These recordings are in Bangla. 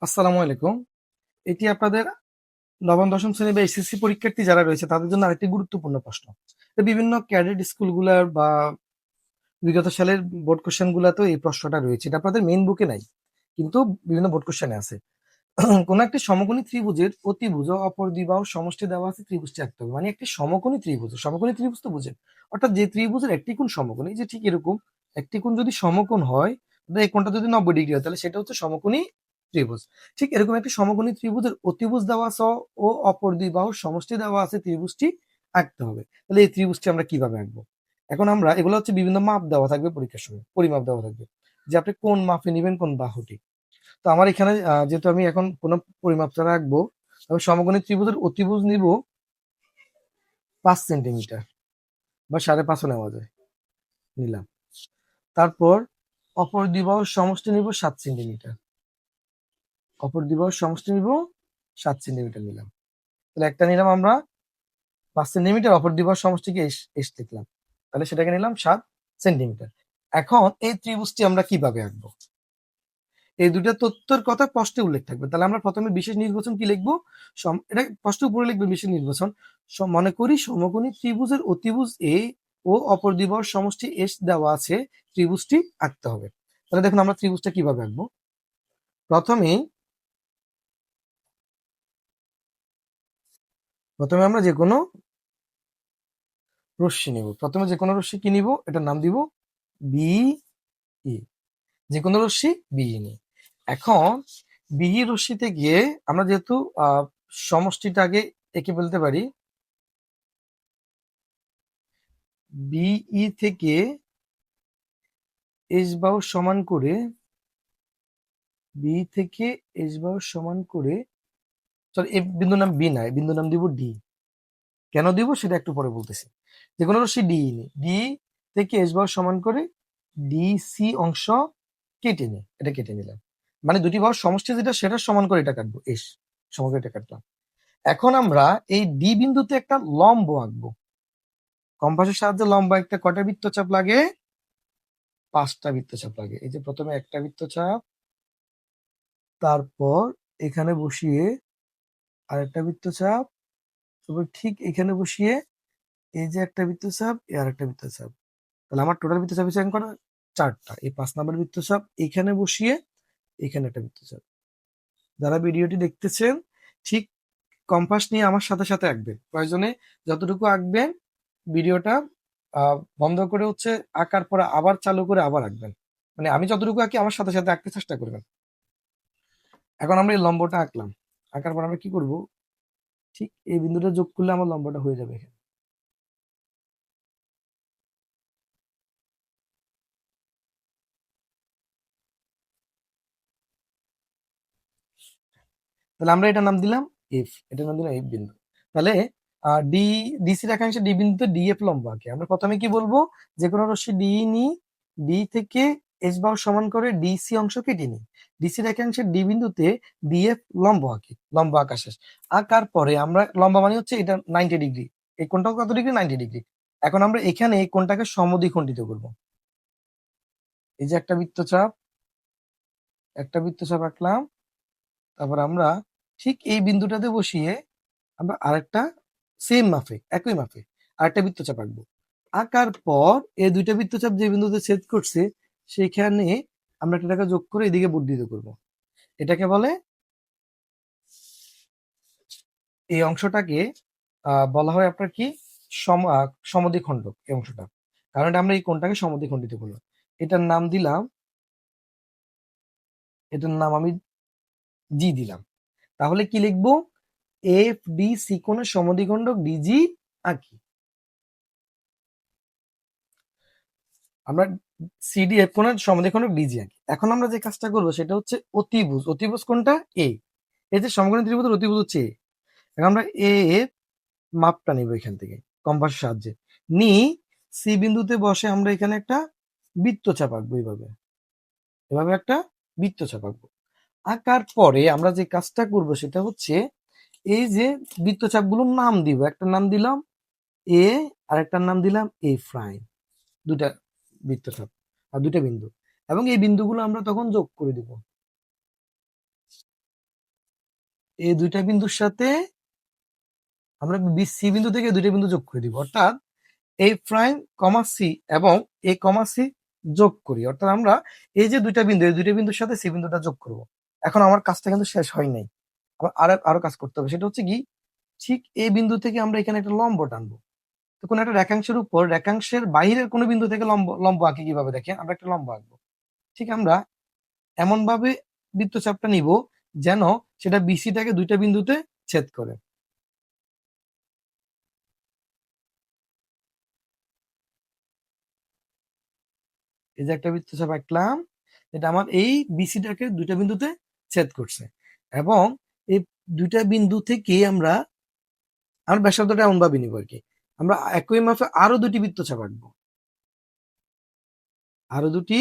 আসসালামু আলাইকুম। এটি আপনাদের নবম দশম শ্রেণী বা এসএসসি পরীক্ষার্থী যারা রয়েছে তাদের জন্য আরেকটি গুরুত্বপূর্ণ প্রশ্ন। তো বিভিন্ন ক্যাডেট স্কুলগুলার বা বিগত সালের বোর্ড কোশ্চেন গুলাতেও এই প্রশ্নটা রয়েছে। এটা আপনাদের মেইন বুকে নাই, কিন্তু বিভিন্ন বোর্ড কোশ্চেনে আছে। কোন একটি সমকোণী ত্রিভুজের অতিভুজ ও অপর দুই বাহুর সমষ্টি দেওয়া আছে, ত্রিভুজটি আঁকতে হবে। মানে একটি সমকোণী ত্রিভুজ, সমকোণী ত্রিভুজ তো বুঝেন, অর্থাৎ যে ত্রিভুজের একটি কোণ সমকোণ, এই যে ঠিক এরকম একটি কোণ যদি সমকোণ হয়, তাহলে এই কোণটা যদি 90 ডিগ্রি হয়, তাহলে সেটা হচ্ছে সমকোণী ত্রিভুজ। ঠিক এরকম একটি সমকোণী ত্রিভুজের অতিভুজ দেওয়া আছে ও অপর দুই বাহুর সমষ্টি দেওয়া আছে, ত্রিভুজটি আঁকতে হবে। তাহলে এই ত্রিভুজটি আমরা কিভাবে আঁকবো? এখন আমরা এগুলো হচ্ছে বিভিন্ন মাপ দেওয়া থাকবে পরীক্ষার সময়, পরিমাপ দেওয়া থাকবে যে আপনি কোন মাপে নেবেন কোন বাহুটি। তো আমার এখানে যেহেতু আমি এখন কোনো পরিমাপটা রাখবো, আমি সমকোণী ত্রিভুজের অতিভুজ নিব 5 সেন্টিমিটার বা 5.5 নেওয়া যায়, নিলাম। তারপর অপর দ্বিবাহুর সমষ্টি নিব 7 সেন্টিমিটার, অপর দ্বিবাহুর সমষ্টি নিব 7 সেন্টিমিটার নিলাম। তাহলে একটা নিলাম আমরা 5 সেন্টিমিটার, অপর দ্বিবাহুর সমষ্টিকে এস লিখলাম, তাহলে সেটাকে নিলাম 7 সেন্টিমিটার। এখন এই ত্রিভুজটি আমরা কিভাবে আঁকবো? এই দুইটা তথ্যের কথা স্পষ্টে উল্লেখ থাকবে। তাহলে আমরা প্রথমে বিশেষ নির্বাচন কি লিখবো? এটা স্পষ্ট উপরে লিখবে বিশেষ নির্বাচন। মনে করি সমকোণী ত্রিভুজের অতিভুজ এ ও অপর দ্বিবাহুর সমষ্টি এস দেওয়া আছে, ত্রিভুজটি আঁকতে হবে। তাহলে দেখুন আমরা ত্রিভুজটা কিভাবে আঁকবো। প্রথমেই প্রথমে আমরা যে কোনো রশ্মি নিব। প্রথমে যে কোনো রশ্মি কি নিব? এটার নাম দিব বি ই। যে কোনো রশ্মি বিই নিই। এখন বিই রশ্মিতে গিয়ে আমরা যেহেতু সমষ্টিটা আগে এঁকে ফেলতে পারি, বিই থেকে এস বাহু সমান করে, বি থেকে এস বাহু সমান করে, সরি এই বিন্দুর নাম বি না, এই বিন্দুর নাম দিব ডি। কেন দিব সেটা একটু পরে বলতেছি। যে কোনো রশ্মি ডি নি, ডি থেকে এস বাহু সমান করে ডি সি অংশ কেটে নি, এটা কেটে নিলাম। মানে দুটি বাহুর সমষ্টি যেটা সেটা সমান করে এটা কাটবো, এস সমান করে এটা কাটলাম। এখন আমরা এই ডি বিন্দুতে একটা লম্ব আঁকবো। কম্পাসের সাহায্যে লম্ব একটা কয়টা বৃত্তচাপ লাগে? 5টা বৃত্তচাপ লাগে। এই যে প্রথমে একটা বৃত্তচাপ, তারপর এখানে বসিয়ে আরেকটা বৃত্তচাপ, তারপর ঠিক এখানে বসিয়ে এই যে একটা বৃত্তচাপ, এই আরেকটা বৃত্তচাপ। তাহলে আমার টোটাল বৃত্তচাপ হিসেবে করা 4টা। এই 5 নম্বর বৃত্তচাপ এখানে বসিয়ে এখানে একটা বৃত্তচাপ। যারা ভিডিওটি দেখতেছেন ঠিক কম্পাস নিয়ে আমার সাথে সাথে আঁকবেন। প্রয়োজনে যতটুকু আঁকবেন ভিডিওটা বন্ধ করে হচ্ছে আঁকার পরে আবার চালু করে আবার আঁকবেন। মানে আমি যতটুকু আঁকি আমার সাথে সাথে আঁকতে চেষ্টা করবেন। এখন আমরা এই লম্বটা আঁকলাম। আঁকার পর আমরা কি করব? ঠিক এই বিন্দুটা যোগ করলে আমার লম্বটা হয়ে যাবে এখানে। তাহলে আমরা এটার নাম দিলাম এফ, এটার নাম দিলাম এফ বিন্দু। তাহলে ডি ডিসি রেখাংশে ডি বিন্দুতে ডিএফ লম্ব আঁকে। আমরা প্রথমে কি বলবো? যে কোনো রশ্মি ডি নি, ডি থেকে এস বাহু সমান করে ডিসি অংশ কেটে নি, ডিসি রেখাংশের ডি বিন্দুতে ডিএফ লম্ব আঁকি। লম্ব আঁকা শেষ। আঁকার পরে আমরা লম্ব মানে হচ্ছে এটা 90 ডিগ্রি, এই কোণটাও কত ডিগ্রি? 90 ডিগ্রি। এখন আমরা এখানে এই কোণটাকে সমদ্বিখণ্ডিত করব। এই যে একটা বৃত্তচাপ, একটা বৃত্তচাপ আঁকলাম। তারপর আমরা ঠিক এই বিন্দুটাতে বসিয়ে আমরা আরেকটা সেম মাপে, একই মাপে আরেকটা বৃত্তচাপ আঁকবো। আঁকার পর এই দুইটা বৃত্তচাপ যে বিন্দুতে ছেদ করছে সেখানে আমরা একটা টাকা যোগ করে এদিকে বর্ধিত করব। এটাকে বলে, এই অংশটাকে বলা হয় আপনার কি, সমদ্বিখণ্ডক এই অংশটা। কারণ এটা আমরা এই কোণটাকে সমদ্বিখণ্ডিত করলাম। এটার নাম দিলাম, এটার নাম আমি জি দিলাম। তাহলে কি লিখবো? এফ ডি সি কোণের সমদ্বিখণ্ডক ডিজি আঁকি। আমরা সিডিএফ কোণের সমদ্বিখণ্ডক ডিজি আঁকি। এখন আমরা যে কাজটা করবো সেটা হচ্ছে অতিভুজ। অতিভুজ কোনটা? এ। এই যে সমকোণী ত্রিভুজের অতিভুজ হচ্ছে এ। এখন আমরা এ এর মাপটা নিব এখান থেকে কম্পাসের সাহায্যে। নি সি বিন্দুতে বসে আমরা এখানে একটা বৃত্তচাপ আঁকবো। এইভাবে এভাবে একটা বৃত্তচাপ আঁকবো। আঁকার পরে আমরা যে কাজটা করব সেটা হচ্ছে এই যে বৃত্তচাপগুলোর নাম দিব। একটা নাম দিলাম এ, আর একটার নাম দিলাম এ প্রাইম। দুটা বৃত্তচাপ আর দুটা বিন্দু, এবং এই বিন্দুগুলো আমরা তখন যোগ করে দিব। এই দুইটা বিন্দুর সাথে আমরা সি বিন্দু থেকে দুইটা বিন্দু যোগ করে দিব, অর্থাৎ এ প্রাইম কমা সি এবং এ কমা সি যোগ করি, অর্থাৎ আমরা এই যে দুইটা বিন্দু, এই দুইটা বিন্দুর সাথে সি বিন্দুটা যোগ করব। এখন আমার কাজটা কিন্তু শেষ হয় নাই, আমার আরো কাজ করতে হবে। সেটা হচ্ছে কি, ঠিক এই বিন্দু থেকে আমরা এখানে একটা লম্ব টানবো। তো কোনো একটা রেখাংশের উপর রেখাংশের বাইরের কোনো বিন্দু থেকে লম্ব লম্ব আঁকি কিভাবে, দেখেন আমরা একটা লম্ব আঁকবো। ঠিক আমরা এমন ভাবে বৃত্তচাপটা নিব যেন সেটা বিসিটাকে দুইটা বিন্দুতে ছেদ করে। এই যে একটা বৃত্তচাপ আঁকলাম, এটা আমার এই বিসিটাকে দুইটা বিন্দুতে ছেদ করছে, এবং এই দুইটা বিন্দু থেকে আমরা ব্যাসার্ধটা এমন ভাবে নিব আর কি, আমরা একই মাপে আরো দুটি বৃত্তচাপ আঁকবো, আরো দুটি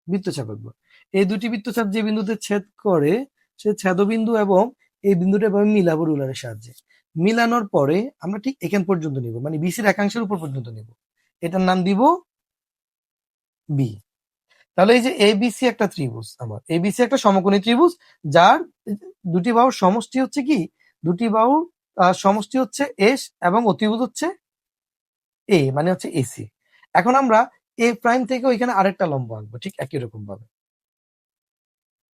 বৃত্তচাপ আঁকবো। এই দুটি বৃত্তচাপ যে বিন্দুতে ছেদ করে সে ছেদবিন্দু এবং এই বিন্দুটা এভাবে মিলাবো রুলারের সাহায্যে। মিলানোর পরে আমরা ঠিক এখান পর্যন্ত নিব, মানে বিসির একাংশের উপর পর্যন্ত নিব, এটার নাম দিব বি। তাহলে এই যে এবিসি একটা ত্রিভুজ, আমার এবিসি একটা সমকোণী ত্রিভুজ, যার দুটি বাহুর সমষ্টি হচ্ছে কি, দুটি বাহুর সমষ্টি হচ্ছে এস এবং অতিভুজ হচ্ছে এ, মানে হচ্ছে এসি। এখন আমরা এ প্রাইম থেকে ওইখানে আরেকটা লম্ব আঁকবো, ঠিক একই রকম ভাবে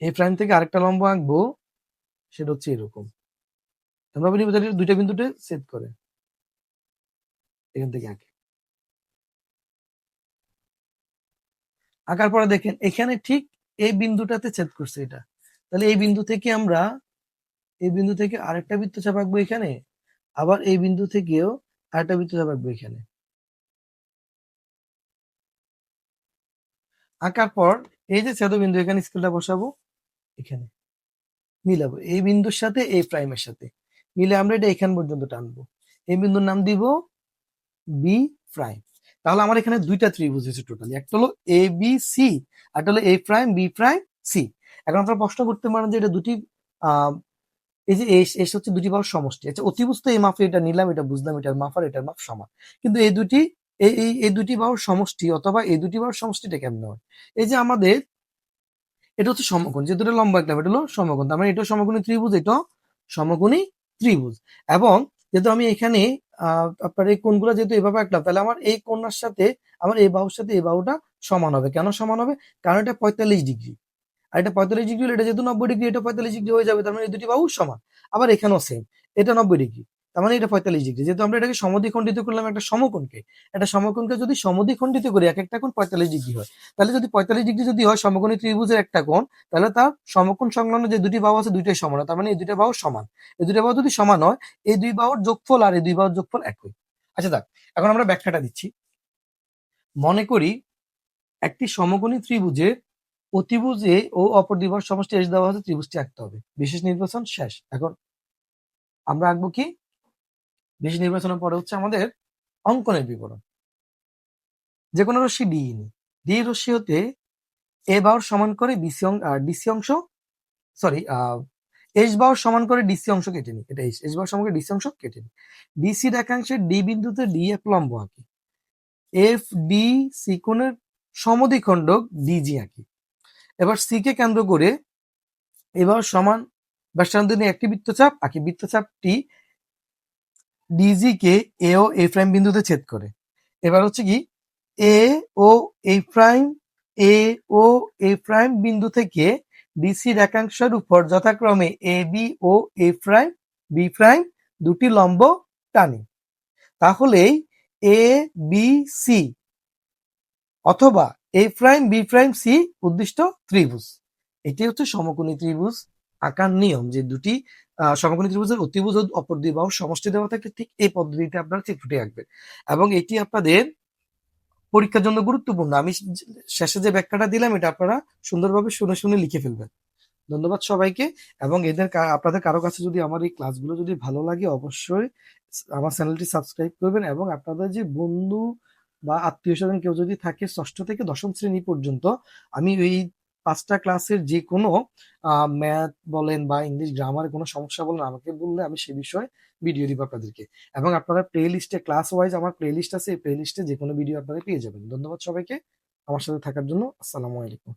এ প্রাইম থেকে আরেকটা লম্ব আঁকবো, সেটা হচ্ছে এরকম। আমরা বলি দুইটা বিন্দুতে ছেদ করে, এখান থেকে আঁকে। আঁকার পরে দেখেন এখানে ঠিক এই বিন্দুটাতে ছেদ করছে এটা, তাহলে এই বিন্দু থেকে আমরা এই বিন্দু থেকে আরেকটা বৃত্তচাপ আঁকবো এখানে, আবার এই বিন্দু থেকেও আরেকটা বৃত্তচাপ আঁকবো এখানে। আঁকার পর এই যে ছেদবিন্দু, এখানে স্কেলটা বসাবো, এখানে মিলাবো এই বিন্দুর সাথে এই প্রাইমের সাথে মিলে আমরা এটা এখান পর্যন্ত টানবো, এই বিন্দুর নাম দিব বি প্রাইম। তাহলে আমার এখানে দুইটা ত্রিভুজ হয়েছে টোটালি, একটা হলো এ বি সি, আর একটা হলো এ প্রাইম বি প্রাইম সি। এখন আপনারা প্রশ্ন করতে পারেন যে এটা দুটি এই যে এস হচ্ছে দুটি বাহুর সমষ্টি, আচ্ছা অতিভুজ তো এই মাপে এটা নিলাম, এটা বুঝলাম, এটার মাপ আর এটার মাপ সমান, কিন্তু এই দুটি এই দুটি বাহুর সমষ্টি অথবা এই দুটি বাহুর সমষ্টিটা কেমন হয়, এই যে আমাদের এটা হচ্ছে সমকোণ, যে দুটো লম্বা একটা এটা হলো সমকোণ, তার মানে এটাও সমকোণী ত্রিভুজ, এটাও সমকোণী ত্রিভুজ। এবং যেহেতু আমি এখানে আপনার এই কোণগুলো যেহেতু এভাবে আঁকলাম, তাহলে আমার এই কোণার সাথে আমার এই বাহুর সাথে এই বাহুটা সমান হবে। কেন সমান হবে, কারণ এটা 45 ডিগ্রি, আর এটা 45 ডিগ্রি, এটা যেহেতু 90 ডিগ্রি, এটা 45 ডিগ্রি হয়ে যাবে, তার মানে এই দুটি বাহু সমান। আবার এখানেও সেম, এটা 90 ডিগ্রি, তার মানে এটা 45 ডিগ্রি, যেহেতু আমরা এটাকে সমদ্বিখণ্ডিত করলাম একটা সমকোণকে, একটা সমকোণকে যদি সমদ্বিখণ্ডিত করি এক একটা কোণ 45 ডিগ্রি হয়, তাহলে যদি 45 ডিগ্রি যদি হয় সমকোণী ত্রিভুজের একটা কোণ, তাহলে তার সমকোণ সংলগ্ন যে দুটি বাহু আছে দুইটাই সমান, তার মানে এই দুইটা বাহু সমান। এই দুইটা বাহু যদি সমান হয়, এই দুই বাহুর যোগফল আর এই দুই বাহুর যোগফল একই। আচ্ছা দেখ, এখন আমরা ব্যাখ্যাটা দিচ্ছি। মনে করি একটি সমকোণী ত্রিভুজের অতিভুজে ও অপর দুই বাহুর সমষ্টি এস দেওয়া হচ্ছে, ত্রিভুজটি আঁকতে হবে। বিশেষ নির্বাচন শেষ। এখন আমরা আঁকবো কি, বিশেষ নির্বাচনের পরে হচ্ছে আমাদের অঙ্কনের বিবরণ। যে কোনো রশ্মি ডি নি, ডি রশ্মি হতে এ বাহুর সমান করে ডিসি অংশ, সরি এস বাহুর সমান করে ডিসি অংশ কেটে নি, এটা এস বাহুর সমান করে ডিসি অংশ কেটে নি। ডিসি রেখাংশের ডি বিন্দুতে ডি এক লম্ব আঁকি, এফ ডি সি কোণের সমদ্বিখণ্ডক ডিজি আঁকি। এবার সি কে কেন্দ্র করে এবার সমান ব্যাসার্ধ নিয়ে একটি বৃত্তচাপ আঁকি, বৃত্তচাপটি ডিজি কে এ ও এ প্রাইম বিন্দুতে ছেদ করে। এবার হচ্ছে কি এ ও এ প্রাইম, এ ও এ প্রাইম বিন্দু থেকে ডিসি রেখাংশের উপর যথাক্রমে A B O A prime B prime দুটি লম্ব টানি, তাহলেই এ বি সি অথবা এ প্রাইম বি প্রাইম সি উদ্দিষ্ট ত্রিভুজ। এটি হচ্ছে সমকোণী ত্রিভুজ আঁকার নিয়ম, যে দুটি সমকোণী ত্রিভুজের অতিভুজ ও অপর দুই বাহুর সমষ্টি দেওয়া থাকে, ঠিক এই পদ্ধতিতে আপনারা চিত্রটি আঁকবেন, এবং এটি আপনাদের পরীক্ষার জন্য গুরুত্বপূর্ণ। আমি শেষে যে ব্যাখ্যাটা দিলাম এটা আপনারা সুন্দরভাবে শুনে শুনে লিখে ফেলবেন। ধন্যবাদ সবাইকে। এবং আপনাদের কারো কাছে যদি আমার এই ক্লাসগুলো যদি ভালো লাগে, অবশ্যই আমার চ্যানেলটি সাবস্ক্রাইব করবেন, এবং আপনাদের যে বন্ধু বা আত্মীয় স্বজন কেউ যদি থাকে 6ষ্ঠ থেকে 10ম শ্রেণী পর্যন্ত, আমি এই 5টা ক্লাসের যে কোনো ম্যাথ বলেন বা ইংলিশ গ্রামারে কোনো সমস্যা বলেন আমাকে বললে আমি সে বিষয়ে ভিডিও দিব আপনাদেরকে। এবং আপনারা প্লে লিস্টে ক্লাস ওয়াইজ আমার প্লে লিস্ট আছে, এই প্লে লিস্টে যে কোনো ভিডিও আপনারা পেয়ে যাবেন। ধন্যবাদ সবাইকে আমার সাথে থাকার জন্য। আসসালামু আলাইকুম।